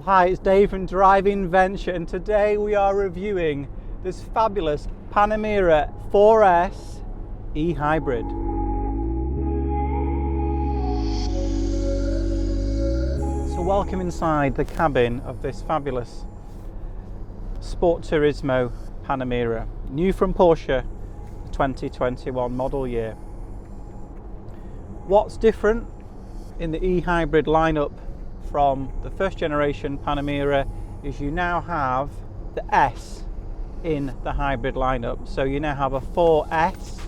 Hi, it's Dave from Driving Venture, and today we are reviewing this fabulous Panamera 4S e-hybrid. So welcome inside the cabin of this fabulous Sport Turismo Panamera, new from Porsche, the 2021 model year. What's different in the e-hybrid lineup from the first generation Panamera is you now have the S in the hybrid lineup. So you now have a 4S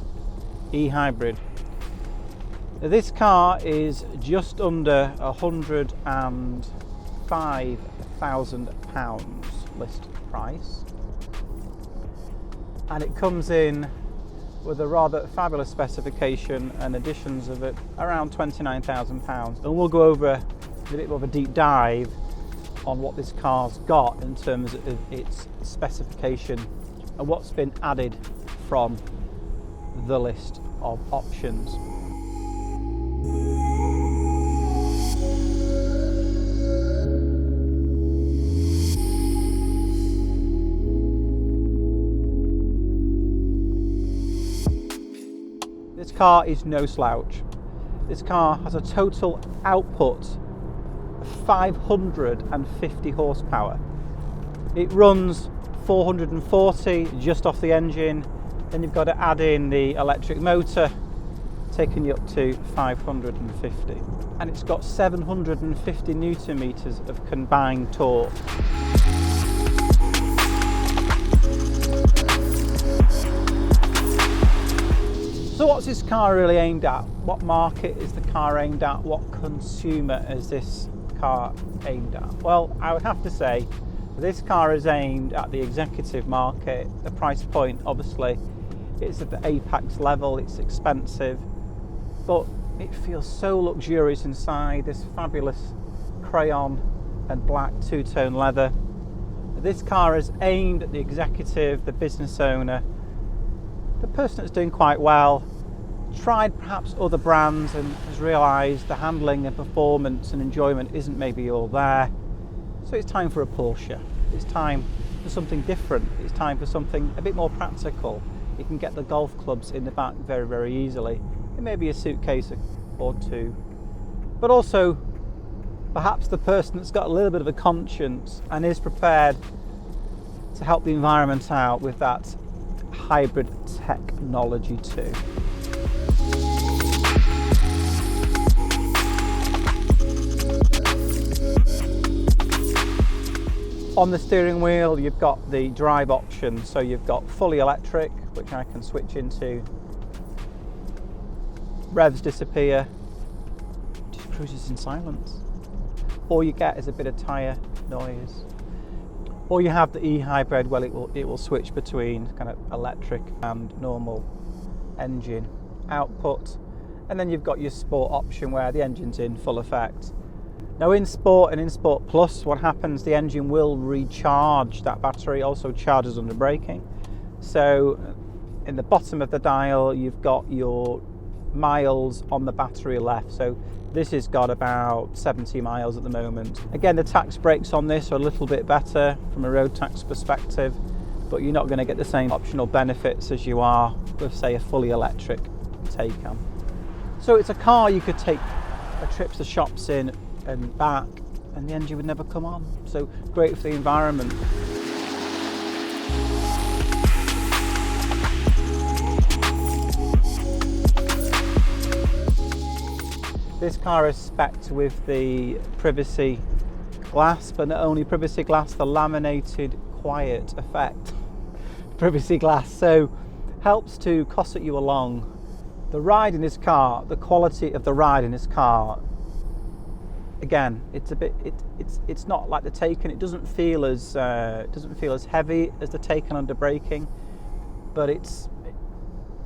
e-hybrid. This car is just under £105,000 list price, and it comes in with a rather fabulous specification and additions of it around £29,000, and we'll go over a bit more of a deep dive on what this car's got in terms of its specification and what's been added from the list of options. This car is no slouch. This car has a total output of 550 horsepower. It runs 440 just off the engine, then you've got to add in the electric motor, taking you up to 550. And it's got 750 newton meters of combined torque. So what's this car really aimed at? What market is the car aimed at? What consumer is this car aimed at? Well, I would have to say this car is aimed at the executive market. The price point, obviously, it's at the apex level, it's expensive, but it feels so luxurious inside. This fabulous crayon and black two-tone leather. This car is aimed at the executive, the business owner, the person that's doing quite well, tried perhaps other brands and has realised the handling and performance and enjoyment isn't maybe all there. So it's time for a Porsche. It's time for something different. It's time for something a bit more practical. You can get the golf clubs in the back very, very easily. It may be a suitcase or two. But also, perhaps the person that's got a little bit of a conscience and is prepared to help the environment out with that hybrid technology too. On the steering wheel you've got the drive option, so you've got fully electric, which I can switch into. Revs disappear, just cruises in silence. All you get is a bit of tyre noise. Or you have the e-hybrid, well it will switch between kind of electric and normal engine output. And then you've got your sport option where the engine's in full effect. Now in Sport and in Sport Plus, what happens, the engine will recharge that battery, also charges under braking. So in the bottom of the dial, you've got your miles on the battery left. So this has got about 70 miles at the moment. Again, the tax brakes on this are a little bit better from a road tax perspective, but you're not going to get the same optional benefits as you are with, say, a fully electric Taycan. So it's a car you could take a trip to the shops in and back, and the engine would never come on. So great for the environment. This car is spec'd with the privacy glass, but not only privacy glass, the laminated quiet effect privacy glass, so helps to cosset you along. The ride in this car, the quality of the ride in this car, again, it's a bit, it's not like the Taycan. It doesn't feel as heavy as the Taycan under braking, but it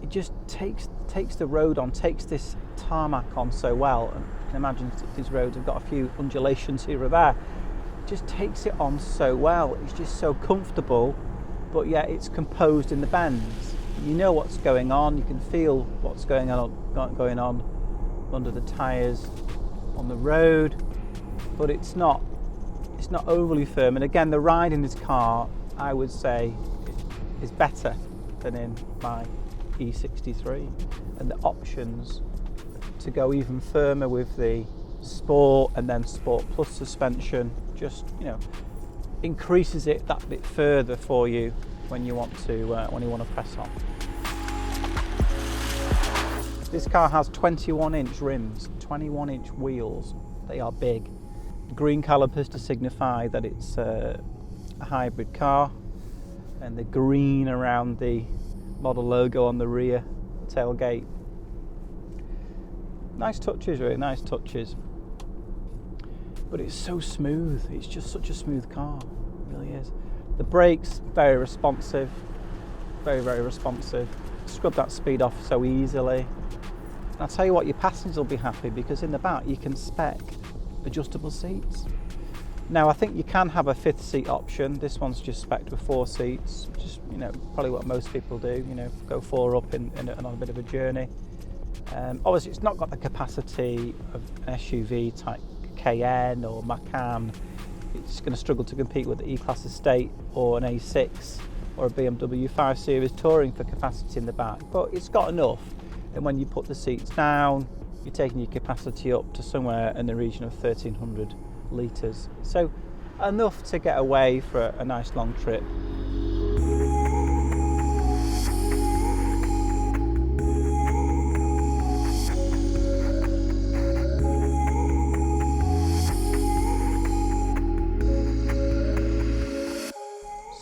just takes the road on, takes this tarmac on so well. And you can imagine these roads have got a few undulations here or there. It just takes it on so well. It's just so comfortable, but yet it's composed in the bends. You know what's going on. You can feel what's going on under the tyres on the road, but it's not it's not overly firm, and again the ride in this car I would say is better than in my E63, and the options to go even firmer with the Sport and then Sport Plus suspension just, you know, increases it that bit further for you when you want to press on. This car has 21-inch rims, 21-inch wheels. They are big. Green calipers to signify that it's a hybrid car, and the green around the model logo on the rear tailgate. Nice touches, really nice touches. But it's so smooth. It's just such a smooth car. It really is. The brakes, very responsive. Very, very responsive. Scrub that speed off so easily. And I'll tell you what, your passengers will be happy because in the back you can spec adjustable seats. Now I think you can have a 5th seat option. This one's just spec'd with 4 seats, which is, you know, probably what most people do, you know, go 4 up and on a bit of a journey. Obviously it's not got the capacity of an SUV type Cayenne or Macan. It's going to struggle to compete with the E-Class Estate or an A6 or a BMW 5 Series Touring for capacity in the back, but it's got enough, and when you put the seats down you're taking your capacity up to somewhere in the region of 1300 litres, so enough to get away for a nice long trip.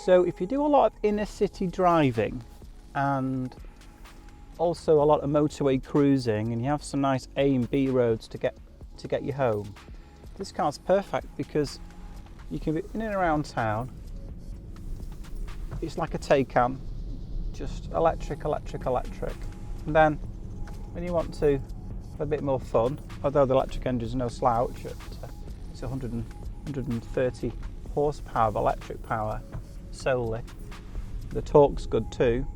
So if you do a lot of inner city driving and also a lot of motorway cruising, and you have some nice A and B roads to get you home, this car's perfect because you can be in and around town. It's like a Taycan, just electric. And then when you want to have a bit more fun, although the electric engine is no slouch, it's 130 horsepower of electric power solely. The torque's good too,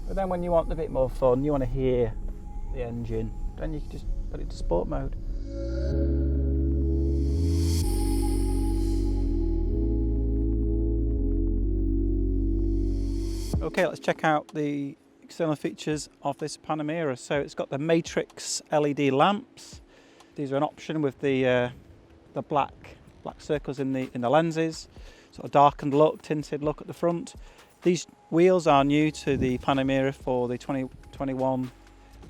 but then when you want a bit more fun, you want to hear the engine, then you can just put it to sport mode. Okay, let's check out the external features of this Panamera. So it's got the matrix LED lamps. These are an option with the black circles in the lenses. Sort of darkened look, tinted look at the front. These wheels are new to the Panamera for the 2021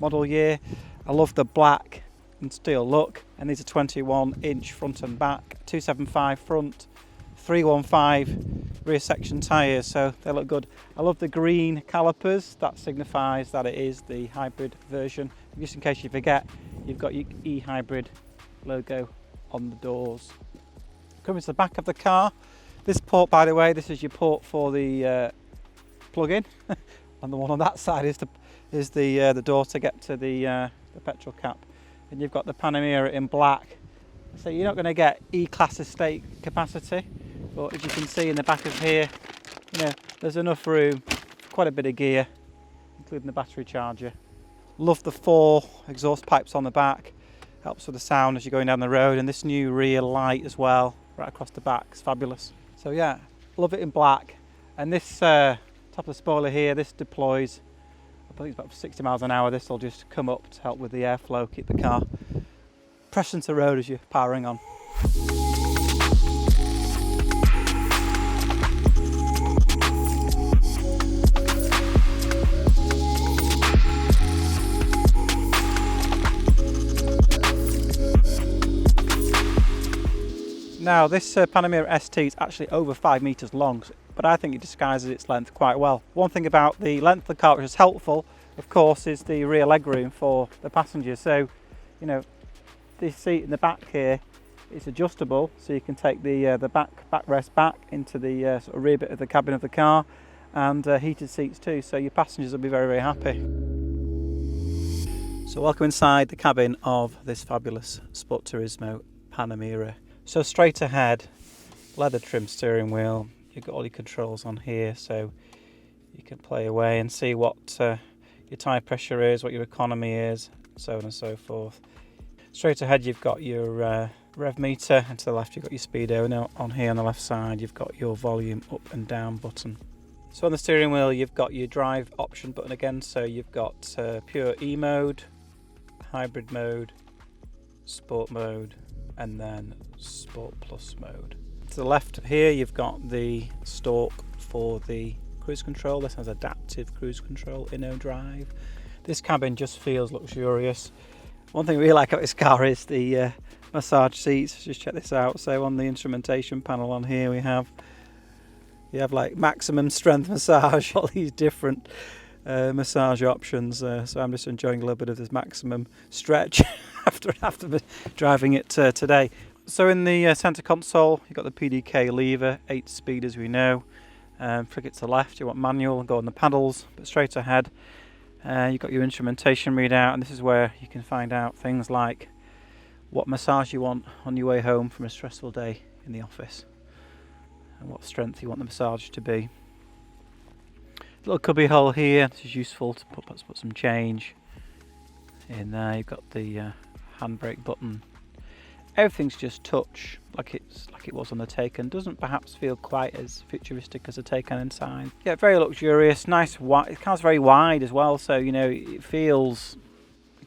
model year. I love the black and steel look, and these are 21-inch front and back, 275 front, 315 rear section tyres, so they look good. I love the green calipers. That signifies that it is the hybrid version. Just in case you forget, you've got your e-hybrid logo on the doors. Coming to the back of the car, this port, by the way, this is your port for the plug-in, and the one on that side is the door to get to the petrol cap. And you've got the Panamera in black, so you're not going to get E-Class Estate capacity, but as you can see in the back of here, you know, there's enough room for quite a bit of gear, including the battery charger. Love the 4 exhaust pipes on the back, helps with the sound as you're going down the road, and this new rear light as well right across the back is fabulous. So yeah, love it in black. And this top of the spoiler here, this deploys, I believe it's about 60 miles an hour. This will just come up to help with the airflow, keep the car pressed into the road as you're powering on. Now this Panamera ST is actually over 5 metres long, but I think it disguises its length quite well. One thing about the length of the car which is helpful, of course, is the rear legroom for the passengers. So, you know, this seat in the back here is adjustable, so you can take the backrest back into the sort of rear bit of the cabin of the car, and heated seats too, so your passengers will be very, very happy. So welcome inside the cabin of this fabulous Sport Turismo Panamera. So straight ahead, leather trim steering wheel. You've got all your controls on here, so you can play away and see what your tyre pressure is, what your economy is, so on and so forth. Straight ahead, you've got your rev meter, and to the left you've got your speedo, and on here on the left side you've got your volume up and down button. So on the steering wheel you've got your drive option button again, so you've got pure E mode, hybrid mode, sport mode, and then sport plus mode. To the left here you've got the stalk for the cruise control. This has adaptive cruise control, inno drive. This cabin just feels luxurious. One thing I really like about this car is the massage seats. Just check this out. So on the instrumentation panel on here you have like maximum strength massage, all these different massage options. So I'm just enjoying a little bit of this maximum stretch after driving it today. So in the centre console you've got the PDK lever, 8 speed as we know. Flick it to the left, you want manual, go on the paddles, but straight ahead. You've got your instrumentation readout, and this is where you can find out things like what massage you want on your way home from a stressful day in the office, and what strength you want the massage to be. Little cubby hole here, this is useful to put some change in there. You've got the handbrake button. Everything's just touch, like it was on the Taycan. Doesn't perhaps feel quite as futuristic as a Taycan inside. Yeah, very luxurious, nice wide. The car's very wide as well, so you know it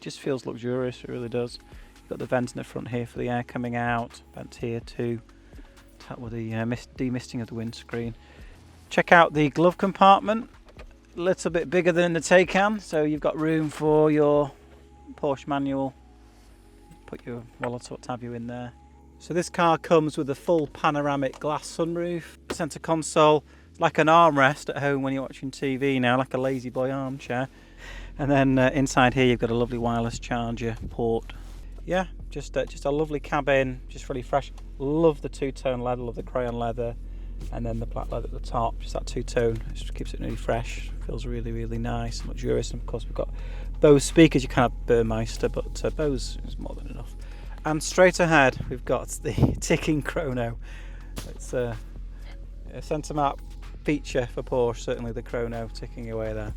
just feels luxurious. It really does. You've got the vent in the front here for the air coming out. Vent here too. That with the demisting of the windscreen. Check out the glove compartment. A little bit bigger than the Taycan, so you've got room for your Porsche manual. Put your wallet or what have you in there. So this car comes with a full panoramic glass sunroof, centre console, like an armrest at home when you're watching TV now, like a lazy boy armchair. And then inside here you've got a lovely wireless charger port. Yeah, just a lovely cabin, just really fresh. Love the two-tone leather, love the crayon leather, and then the black leather at the top. Just that two-tone, just keeps it really fresh. Feels really, really nice and luxurious. And of course we've got Bose speakers. You can have Burmeister, but Bose is more than enough. And straight ahead we've got the ticking chrono. It's a centre map feature for Porsche, certainly the chrono ticking away there.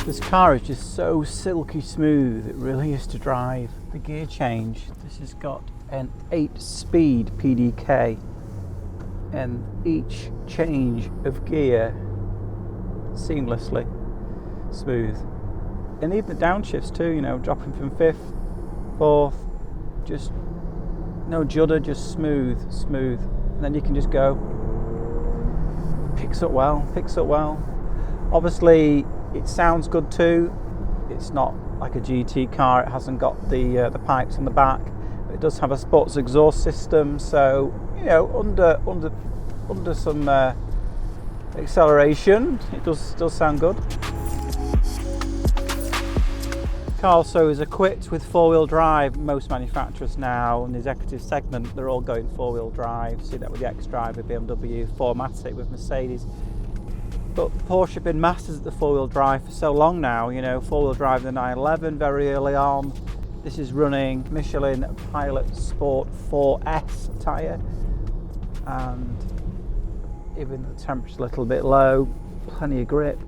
This car is just so silky smooth, it really is to drive. The gear change, this has got an 8-speed PDK, and each change of gear seamlessly smooth. And even the downshifts too, you know, dropping from 5th, 4th, just no judder, just smooth. And then you can just go. Picks up well. Obviously, it sounds good too. It's not like a GT car. It hasn't got the pipes on the back. But it does have a sports exhaust system, so you know under some acceleration, it does sound good. The car also is equipped with 4-wheel drive. Most manufacturers now in the executive segment, they're all going 4-wheel drive. See that with the X-Drive, with BMW, 4MATIC with Mercedes. But Porsche have been masters at the 4-wheel drive for so long now. You know, 4-wheel drive in the 911 very early on. This is running Michelin Pilot Sport 4S tyre, and even the temperature's a little bit low, plenty of grip.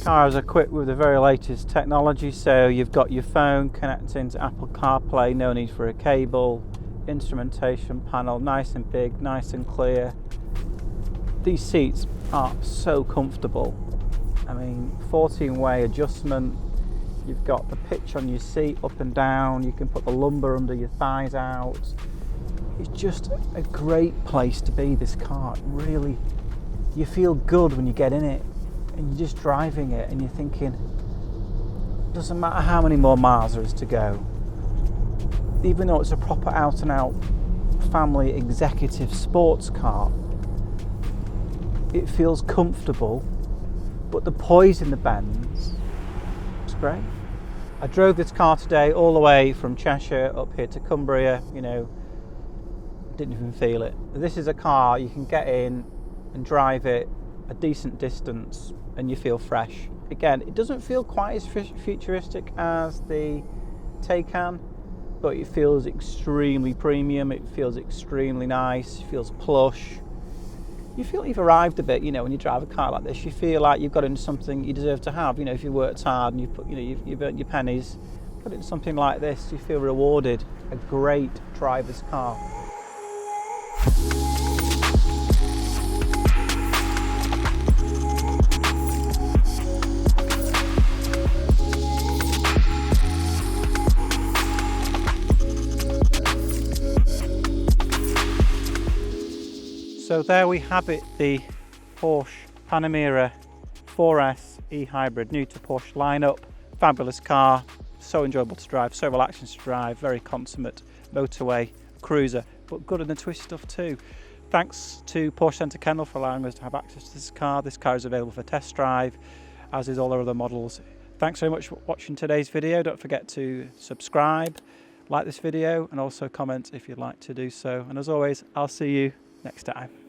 Car is equipped with the very latest technology, so you've got your phone connecting to Apple CarPlay, no need for a cable, instrumentation panel, nice and big, nice and clear. These seats are so comfortable. I mean, 14-way adjustment, you've got the pitch on your seat up and down, you can put the lumbar under your thighs out. It's just a great place to be, this car. Really, you feel good when you get in it. And you're just driving it and you're thinking, doesn't matter how many more miles there is to go. Even though it's a proper out and out family executive sports car, it feels comfortable, but the poise in the bends, it's great. I drove this car today all the way from Cheshire up here to Cumbria, you know, didn't even feel it. This is a car you can get in and drive it a decent distance and you feel fresh. Again, it doesn't feel quite as futuristic as the Taycan, but it feels extremely premium, it feels extremely nice, it feels plush. You feel you've arrived a bit, you know, when you drive a car like this. You feel like you've got into something you deserve to have. You know, if you worked hard and you've put, you know, you've earned your pennies, put it in something like this, you feel rewarded. A great driver's car. So there we have it, the Porsche Panamera 4S e-hybrid, new to Porsche lineup. Fabulous car, so enjoyable to drive, so relaxing to drive, very consummate motorway cruiser, but good in the twist stuff too. Thanks to Porsche Centre Kendal for allowing us to have access to this car. This car is available for test drive, as is all our other models. Thanks very much for watching today's video. Don't forget to subscribe, like this video, and also comment if you'd like to do so. And as always, I'll see you next time.